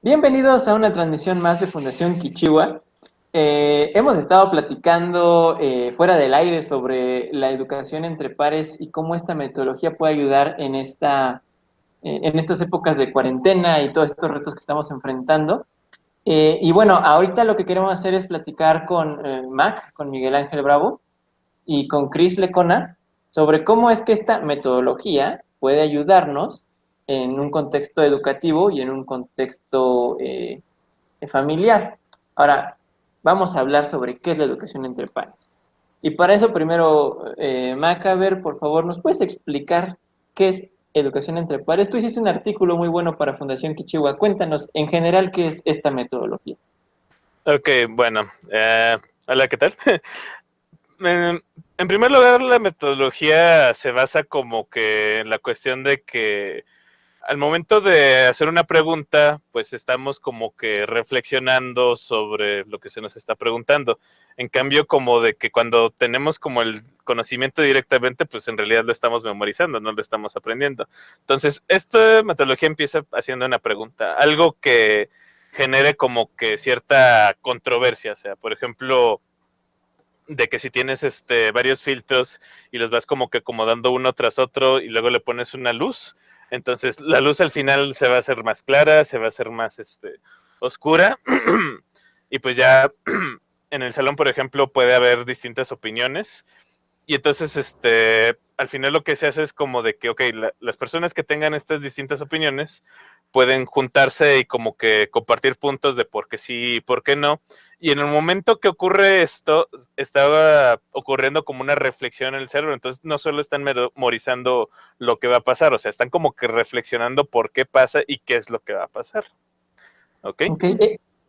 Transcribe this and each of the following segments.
Bienvenidos a una transmisión más de Fundación Kichiwa. Hemos estado platicando fuera del aire sobre la educación entre pares y cómo esta metodología puede ayudar en estas épocas de cuarentena y todos estos retos que estamos enfrentando. Y bueno, ahorita lo que queremos hacer es platicar con Mac, con Miguel Ángel Bravo y con Chris Lecona sobre cómo es que esta metodología puede ayudarnos en un contexto educativo y en un contexto familiar. Ahora, vamos a hablar sobre qué es la educación entre pares. Y para eso, primero, Macaber, por favor, ¿nos puedes explicar qué es educación entre pares? Tú hiciste un artículo muy bueno para Fundación Kichiwa. Cuéntanos, en general, qué es esta metodología. Ok, bueno, hola, ¿qué tal? En primer lugar, la metodología se basa como que en la cuestión de que al momento de hacer una pregunta, pues estamos como que reflexionando sobre lo que se nos está preguntando. En cambio, como de que cuando tenemos como el conocimiento directamente, pues en realidad lo estamos memorizando, no lo estamos aprendiendo. Entonces, esta metodología empieza haciendo una pregunta, algo que genere como que cierta controversia, o sea, por ejemplo, de que si tienes varios filtros y los vas como que acomodando uno tras otro y luego le pones una luz, entonces la luz al final se va a hacer más clara, se va a hacer más oscura y pues ya en el salón, por ejemplo, puede haber distintas opiniones y entonces, al final lo que se hace es como de que, ok, las personas que tengan estas distintas opiniones pueden juntarse y como que compartir puntos de por qué sí y por qué no. Y en el momento que ocurre esto, estaba ocurriendo como una reflexión en el cerebro. Entonces, no solo están memorizando lo que va a pasar, o sea, están como que reflexionando por qué pasa y qué es lo que va a pasar. ¿Ok? Ok,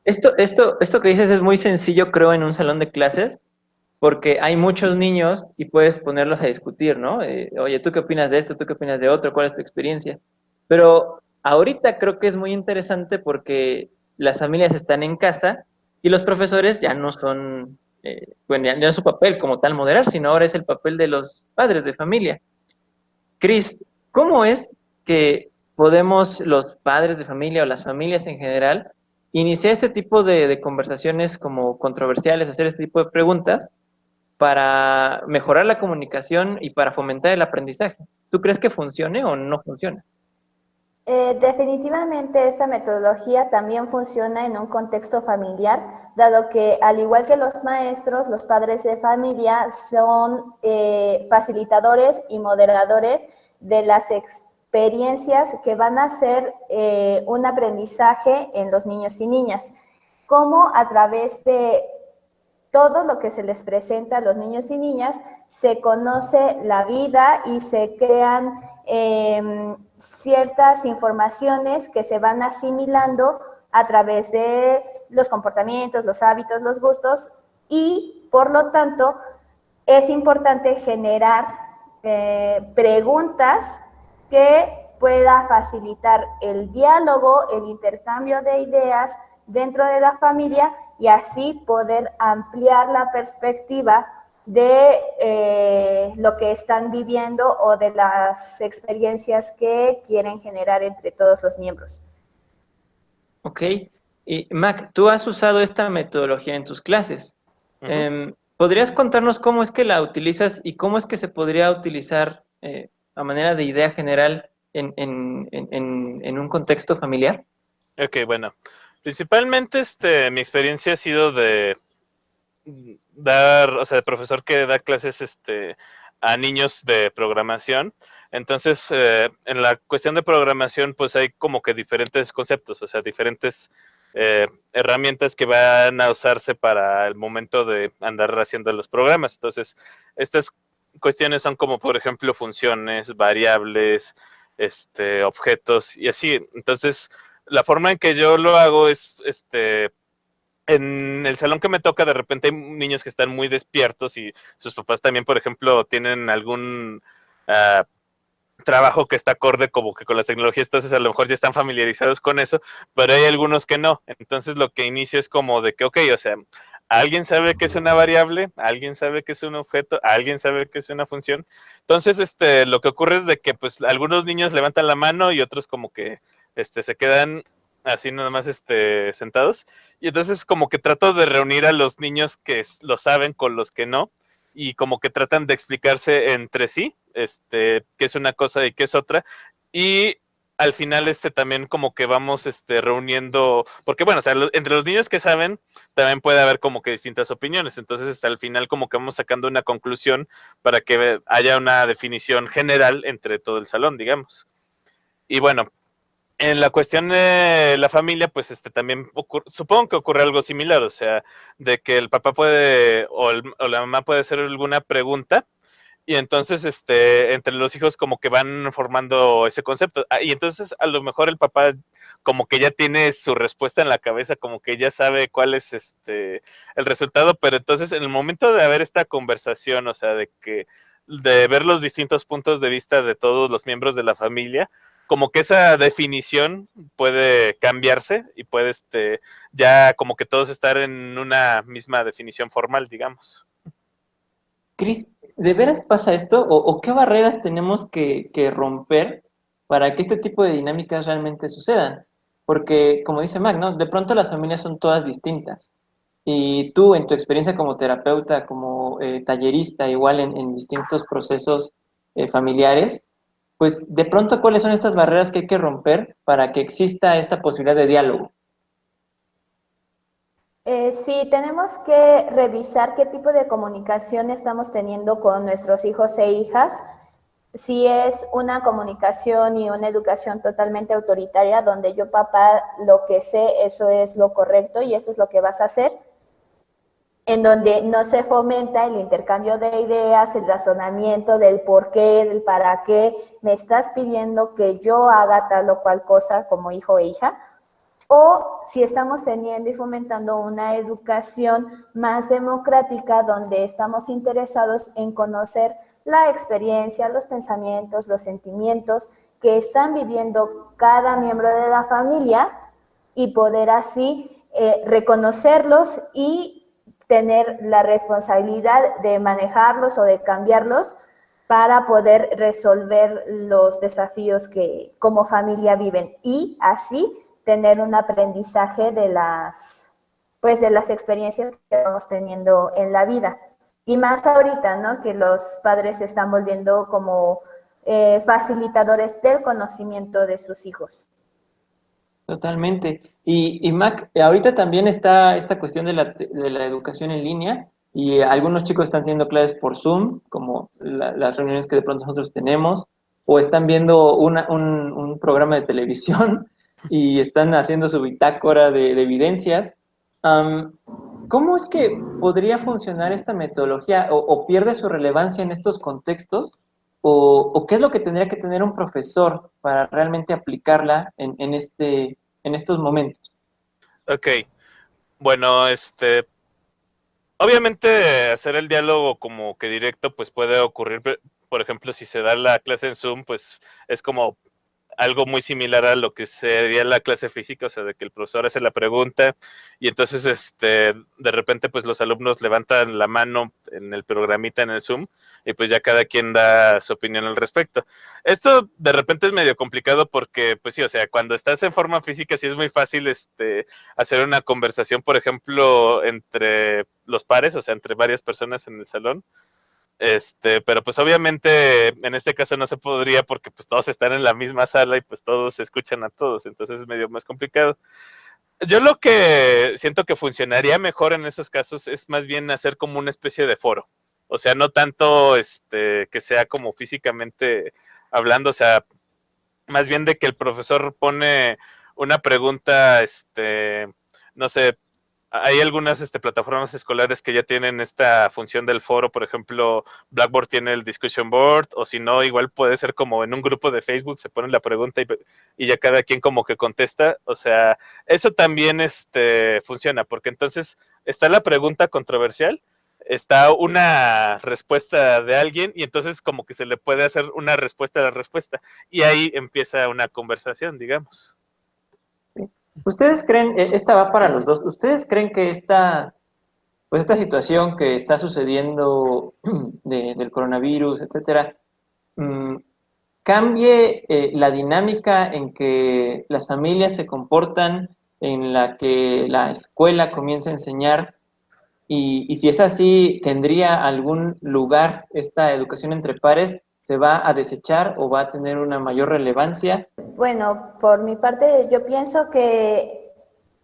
esto que dices es muy sencillo, creo, en un salón de clases, porque hay muchos niños y puedes ponerlos a discutir, ¿no? Oye, ¿tú qué opinas de esto? ¿Tú qué opinas de otro? ¿Cuál es tu experiencia? Pero ahorita creo que es muy interesante porque las familias están en casa y los profesores ya no son, bueno, ya no es su papel como tal moderar, sino ahora es el papel de los padres de familia. Cris, ¿cómo es que podemos los padres de familia o las familias en general iniciar este tipo de conversaciones como controversiales, hacer este tipo de preguntas para mejorar la comunicación y para fomentar el aprendizaje? ¿Tú crees que funcione o no funciona? Definitivamente esa metodología también funciona en un contexto familiar, dado que al igual que los maestros, los padres de familia son facilitadores y moderadores de las experiencias que van a ser un aprendizaje en los niños y niñas, como a través de todo lo que se les presenta a los niños y niñas, se conoce la vida y se crean ciertas informaciones que se van asimilando a través de los comportamientos, los hábitos, los gustos y por lo tanto es importante generar preguntas que pueda facilitar el diálogo, el intercambio de ideas dentro de la familia y así poder ampliar la perspectiva de lo que están viviendo o de las experiencias que quieren generar entre todos los miembros. Ok. Y Mac, tú has usado esta metodología en tus clases. Uh -huh. ¿Podrías contarnos cómo es que la utilizas y cómo es que se podría utilizar a manera de idea general en un contexto familiar? Ok, bueno. Principalmente mi experiencia ha sido de dar, o sea, de profesor que da clases a niños de programación. Entonces, en la cuestión de programación, pues hay como que diferentes conceptos, o sea, diferentes herramientas que van a usarse para el momento de andar haciendo los programas. Entonces, estas cuestiones son como, por ejemplo, funciones, variables, objetos y así. Entonces, la forma en que yo lo hago es, en el salón que me toca, de repente hay niños que están muy despiertos y sus papás también, por ejemplo, tienen algún trabajo que está acorde como que con las tecnologías, entonces a lo mejor ya están familiarizados con eso, pero hay algunos que no. Entonces lo que inicio es como de que, ok, o sea, alguien sabe que es una variable, alguien sabe que es un objeto, alguien sabe que es una función. Entonces, lo que ocurre es de que pues algunos niños levantan la mano y otros como que se quedan así nada más sentados, y entonces como que trato de reunir a los niños que lo saben con los que no, y como que tratan de explicarse entre sí, qué es una cosa y qué es otra, y al final también como que vamos reuniendo, porque bueno, o sea, entre los niños que saben también puede haber como que distintas opiniones, entonces hasta al final como que vamos sacando una conclusión para que haya una definición general entre todo el salón, digamos. Y bueno, en la cuestión de la familia, pues también supongo que ocurre algo similar, o sea, de que el papá puede o la mamá puede hacer alguna pregunta y entonces entre los hijos como que van formando ese concepto. Y entonces a lo mejor el papá como que ya tiene su respuesta en la cabeza, como que ya sabe cuál es el resultado, pero entonces en el momento de haber esta conversación, o sea, de ver los distintos puntos de vista de todos los miembros de la familia, como que esa definición puede cambiarse y puede ya como que todos estar en una misma definición formal, digamos. Cris, ¿de veras pasa esto? ¿O qué barreras tenemos que romper para que este tipo de dinámicas realmente sucedan? Porque, como dice Mac, ¿no? De pronto las familias son todas distintas. Y tú, en tu experiencia como terapeuta, como tallerista, igual en distintos procesos familiares, pues de pronto, ¿cuáles son estas barreras que hay que romper para que exista esta posibilidad de diálogo? Sí, tenemos que revisar qué tipo de comunicación estamos teniendo con nuestros hijos e hijas. Si es una comunicación y una educación totalmente autoritaria, donde yo, papá, lo que sé, eso es lo correcto y eso es lo que vas a hacer, en donde no se fomenta el intercambio de ideas, el razonamiento del por qué, del para qué, me estás pidiendo que yo haga tal o cual cosa como hijo e hija, o si estamos teniendo y fomentando una educación más democrática donde estamos interesados en conocer la experiencia, los pensamientos, los sentimientos que están viviendo cada miembro de la familia y poder así reconocerlos y tener la responsabilidad de manejarlos o de cambiarlos para poder resolver los desafíos que como familia viven y así tener un aprendizaje pues de las experiencias que vamos teniendo en la vida. Y más ahorita, ¿no? Que los padres se están volviendo como facilitadores del conocimiento de sus hijos. Totalmente. Y Mac, ahorita también está esta cuestión de la educación en línea y algunos chicos están teniendo clases por Zoom, como las reuniones que de pronto nosotros tenemos, o están viendo un programa de televisión y están haciendo su bitácora de evidencias. Am, ¿Cómo es que podría funcionar esta metodología o pierde su relevancia en estos contextos? ¿O qué es lo que tendría que tener un profesor para realmente aplicarla en estos momentos? Ok, bueno, obviamente hacer el diálogo como que directo pues puede ocurrir, por ejemplo, si se da la clase en Zoom, pues es como algo muy similar a lo que sería la clase física, o sea, de que el profesor hace la pregunta y entonces de repente pues los alumnos levantan la mano en el programita en el Zoom y pues ya cada quien da su opinión al respecto. Esto de repente es medio complicado porque pues sí, o sea, cuando estás en forma física sí es muy fácil hacer una conversación, por ejemplo, entre los pares, o sea, entre varias personas en el salón. Pero pues obviamente en este caso no se podría porque pues todos están en la misma sala y pues todos se escuchan a todos, entonces es medio más complicado. Yo lo que siento que funcionaría mejor en esos casos es más bien hacer como una especie de foro. O sea, no tanto que sea como físicamente hablando, o sea, más bien de que el profesor pone una pregunta, no sé, hay algunas plataformas escolares que ya tienen esta función del foro, por ejemplo, Blackboard tiene el discussion board, o si no, igual puede ser como en un grupo de Facebook, se pone la pregunta y ya cada quien como que contesta, o sea, eso también funciona, porque entonces está la pregunta controversial, está una respuesta de alguien y entonces como que se le puede hacer una respuesta a la respuesta y ahí empieza una conversación, digamos. ¿Ustedes creen, esta va para los dos, ¿ustedes creen que pues esta situación que está sucediendo del coronavirus, etcétera, cambie la dinámica en que las familias se comportan, en la que la escuela comienza a enseñar, y si es así, ¿tendría algún lugar esta educación entre pares? ¿Se va a desechar o va a tener una mayor relevancia? Bueno, por mi parte, yo pienso que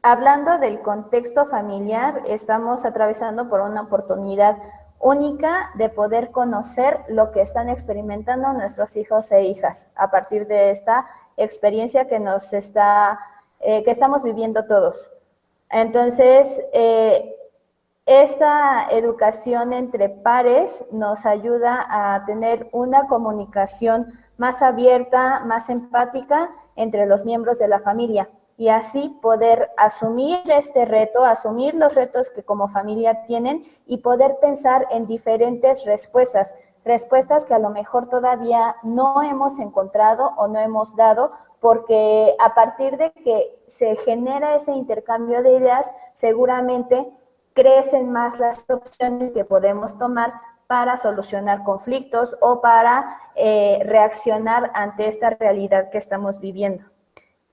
hablando del contexto familiar, estamos atravesando por una oportunidad única de poder conocer lo que están experimentando nuestros hijos e hijas a partir de esta experiencia que que estamos viviendo todos. Entonces, esta educación entre pares nos ayuda a tener una comunicación más abierta, más empática entre los miembros de la familia y así poder asumir este reto, asumir los retos que como familia tienen y poder pensar en diferentes respuestas que a lo mejor todavía no hemos encontrado o no hemos dado, porque a partir de que se genera ese intercambio de ideas, seguramente crecen más las opciones que podemos tomar para solucionar conflictos o para reaccionar ante esta realidad que estamos viviendo.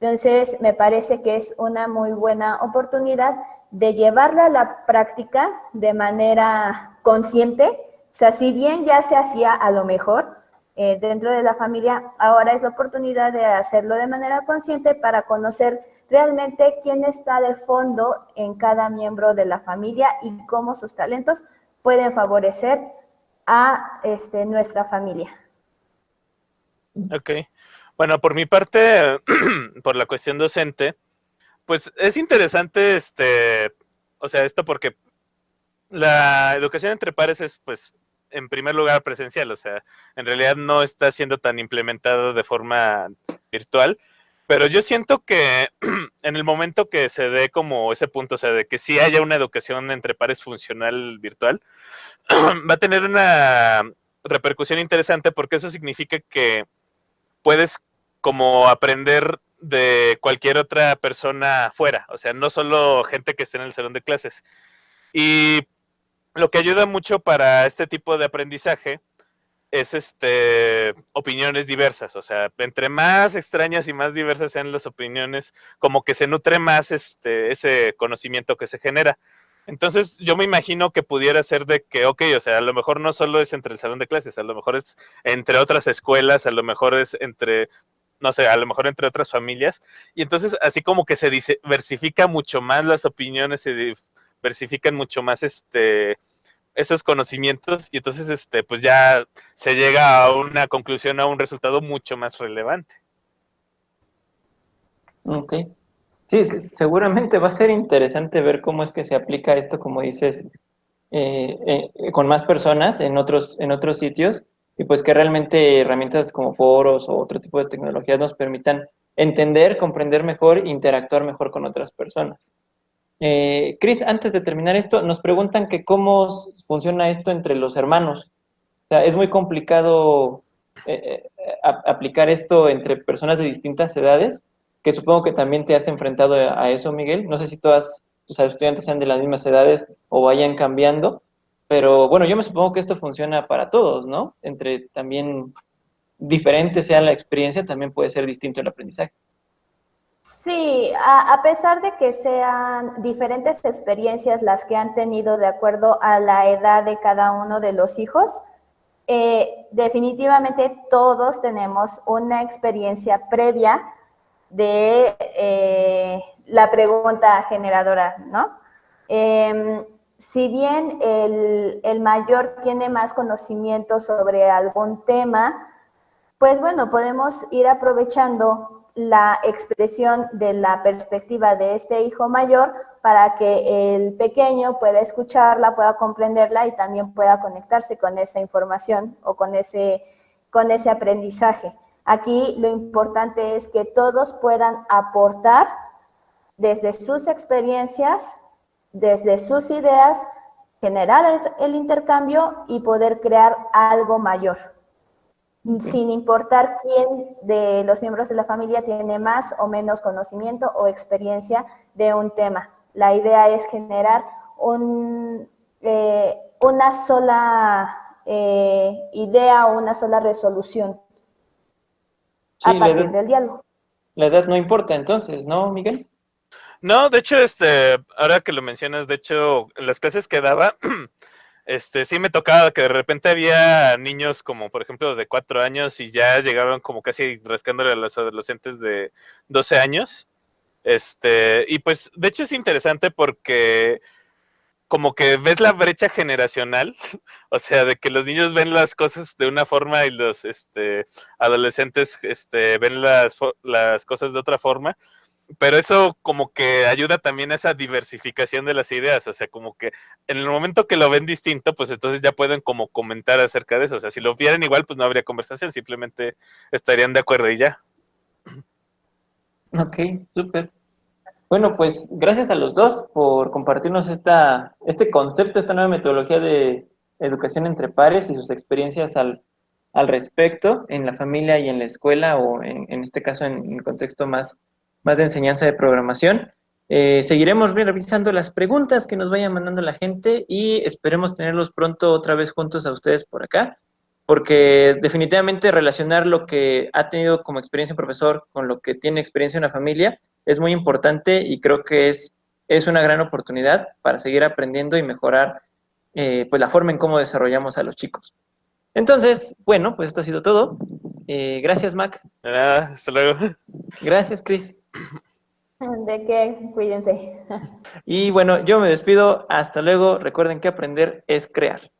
Entonces, me parece que es una muy buena oportunidad de llevarla a la práctica de manera consciente. O sea, si bien ya se hacía a lo mejor dentro de la familia, ahora es la oportunidad de hacerlo de manera consciente para conocer realmente quién está de fondo en cada miembro de la familia y cómo sus talentos pueden favorecer a nuestra familia. Ok. Bueno, por mi parte, por la cuestión docente, pues es interesante, o sea, esto porque la educación entre pares es, pues, en primer lugar presencial, o sea, en realidad no está siendo tan implementado de forma virtual, pero yo siento que en el momento que se dé como ese punto, o sea, de que sí haya una educación entre pares funcional virtual, va a tener una repercusión interesante porque eso significa que puedes como aprender de cualquier otra persona fuera, o sea, no solo gente que esté en el salón de clases. Y lo que ayuda mucho para este tipo de aprendizaje es opiniones diversas, o sea, entre más extrañas y más diversas sean las opiniones, como que se nutre más ese conocimiento que se genera. Entonces, yo me imagino que pudiera ser de que, ok, o sea, a lo mejor no solo es entre el salón de clases, a lo mejor es entre otras escuelas, a lo mejor es entre, no sé, a lo mejor entre otras familias, y entonces así como que se diversifica mucho más las opiniones, se diversifican mucho más esos conocimientos y entonces pues ya se llega a una conclusión, a un resultado mucho más relevante. Ok. Sí, seguramente va a ser interesante ver cómo es que se aplica esto, como dices, con más personas en otros sitios, y pues que realmente herramientas como foros o otro tipo de tecnologías nos permitan entender, comprender mejor, interactuar mejor con otras personas. Cris, antes de terminar esto, nos preguntan que cómo funciona esto entre los hermanos. O sea, es muy complicado aplicar esto entre personas de distintas edades, que supongo que también te has enfrentado a eso, Miguel. No sé si todas tus estudiantes sean de las mismas edades o vayan cambiando, pero bueno, yo me supongo que esto funciona para todos, ¿no? Entre también diferente sea la experiencia, también puede ser distinto el aprendizaje. Sí, a pesar de que sean diferentes experiencias las que han tenido de acuerdo a la edad de cada uno de los hijos, definitivamente todos tenemos una experiencia previa de la pregunta generadora, ¿no? Si bien el mayor tiene más conocimiento sobre algún tema, pues bueno, podemos ir aprovechando la expresión de la perspectiva de este hijo mayor para que el pequeño pueda escucharla, pueda comprenderla y también pueda conectarse con esa información o con ese aprendizaje. Aquí lo importante es que todos puedan aportar desde sus experiencias, desde sus ideas, generar el intercambio y poder crear algo mayor. Sin importar quién de los miembros de la familia tiene más o menos conocimiento o experiencia de un tema. La idea es generar una sola idea o una sola resolución. Sí, a partir del diálogo. la edad no importa entonces, ¿no, Miguel? No, de hecho, ahora que lo mencionas, de hecho, en las clases que daba, sí me tocaba que de repente había niños como, por ejemplo, de 4 años y ya llegaban como casi rascándole a los adolescentes de 12 años. Y pues, de hecho es interesante porque como que ves la brecha generacional, o sea, de que los niños ven las cosas de una forma y los adolescentes ven las cosas de otra forma, pero eso como que ayuda también a esa diversificación de las ideas, o sea, como que en el momento que lo ven distinto, pues entonces ya pueden como comentar acerca de eso, o sea, si lo vieran igual, pues no habría conversación, simplemente estarían de acuerdo y ya. Ok, súper. Bueno, pues gracias a los dos por compartirnos este concepto, esta nueva metodología de educación entre pares y sus experiencias al respecto en la familia y en la escuela o en este caso en el contexto más de enseñanza de programación. Seguiremos revisando las preguntas que nos vayan mandando la gente y esperemos tenerlos pronto otra vez juntos a ustedes por acá, porque definitivamente relacionar lo que ha tenido como experiencia un profesor con lo que tiene experiencia una familia es muy importante y creo que es una gran oportunidad para seguir aprendiendo y mejorar pues la forma en cómo desarrollamos a los chicos. Entonces, bueno, pues esto ha sido todo. Gracias, Mac. De nada, hasta luego. Gracias, Chris. ¿De qué? Cuídense. Y bueno, yo me despido. Hasta luego. Recuerden que aprender es crear.